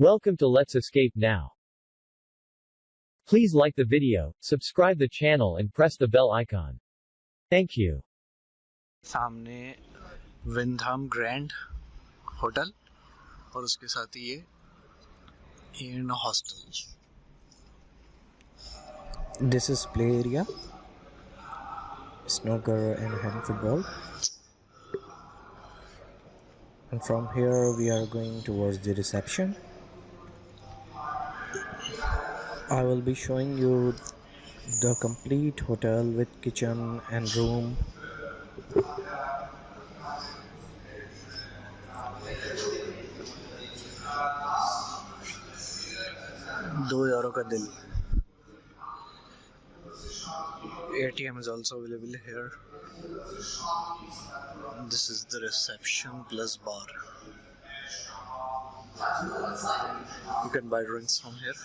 Welcome to Let's Escape Now. Please like the video, subscribe the channel and press the bell icon. Thank you. सामने विंधाम grand hotel और उसके साथ ही ये hostel. This is play area, snooker and hand football. And from here we are going towards the reception. I will be showing you the complete hotel with kitchen and room. €2 का दिल. ATM is also available here. This is the reception plus bar. You can buy drinks from here,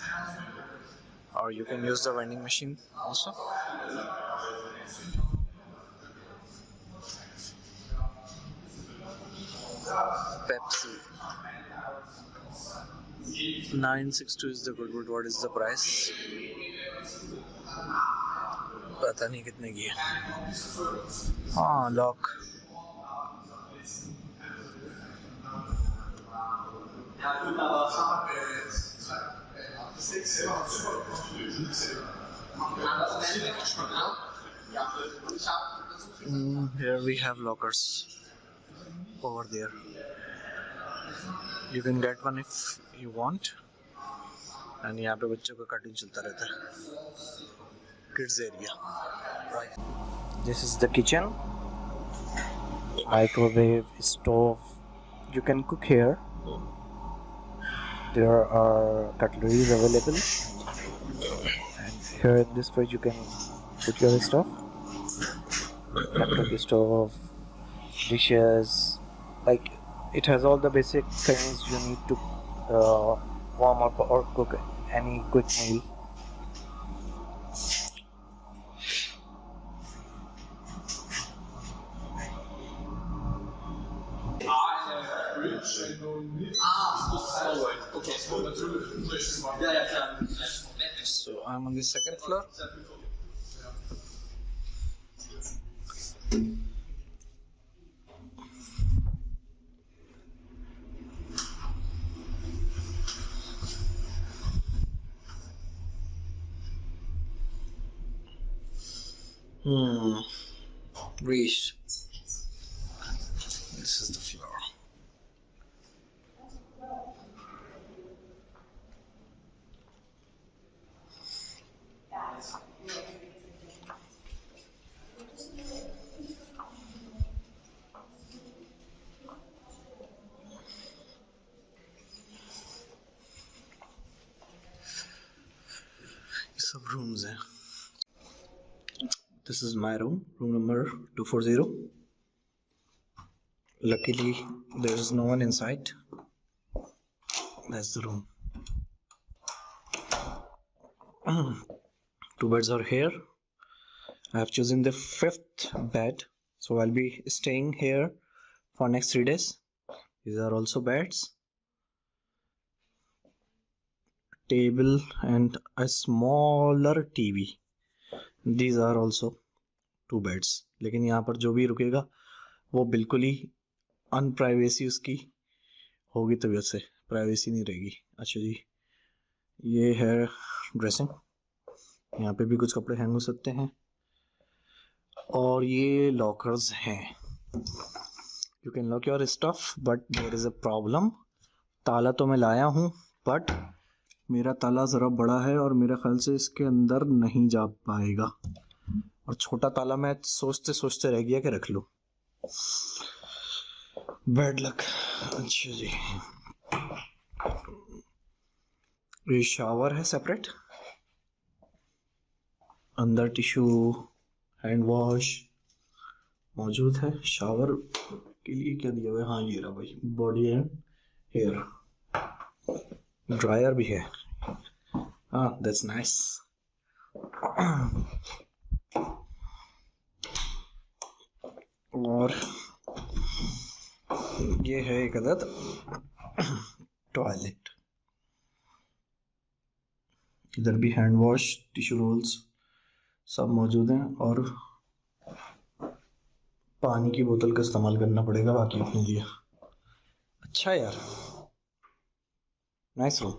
or you can use the vending machine also. Pepsi. 962 is the good. What is the price? पता नहीं कितने की है. हाँ, lock. Here we have lockers over there. You can get one if you want. And यहाँ पे बच्चों का कार्टून चलता रहता है. Kids area. Right. This is the kitchen. Microwave, stove. You can cook here. There are cutleries available. And here in this fridge you can put your stuff. Electric stove, dishes. Like it has all the basic things you need to warm up or cook any quick meal. So I'm on the second floor. Reach. This is the floor. ये सब rooms हैं. This is my room number 240. Luckily, there is no one inside. That's the room. 2 beds are here. I have chosen the 5th bed, so I'll be staying here for next 3 days. These are also beds. Table and a smaller TV. These are also 2 beds. लेकिन यहाँ पर जो भी रुकेगा वो बिल्कुल ही अनप्राइवेसी उसकी होगी, तबीयत से प्राइवेसी नहीं रहेगी. अच्छा जी, ये है ड्रेसिंग. यहाँ पे भी कुछ कपड़े हैंग हो सकते हैं. और ये लॉकर्स हैं. You can lock your stuff, but there is a problem. ताला तो मैं लाया हूँ, बट मेरा ताला ज़रा बड़ा है और मेरे ख्याल से इसके अंदर नहीं जा पाएगा. और छोटा ताला मैं सोचते सोचते रह गया कि रख लूँ. Bad luck. अच्छा जी, ये शावर है सेपरेट. अंदर टिश्यू, हैंड वॉश मौजूद है. शावर के लिए क्या दिया हुआ है? हाँ, ये रहा भाई, बॉडी एंड हेयर. ड्रायर भी है. हाँ, दैट्स नाइस. और ये है एक अदद टॉयलेट. इधर भी हैंड वॉश, टिश्यू रोल्स सब मौजूद हैं, और पानी की बोतल का इस्तेमाल करना पड़ेगा बाकी अपने लिए। अच्छा यार, नाइस रूम।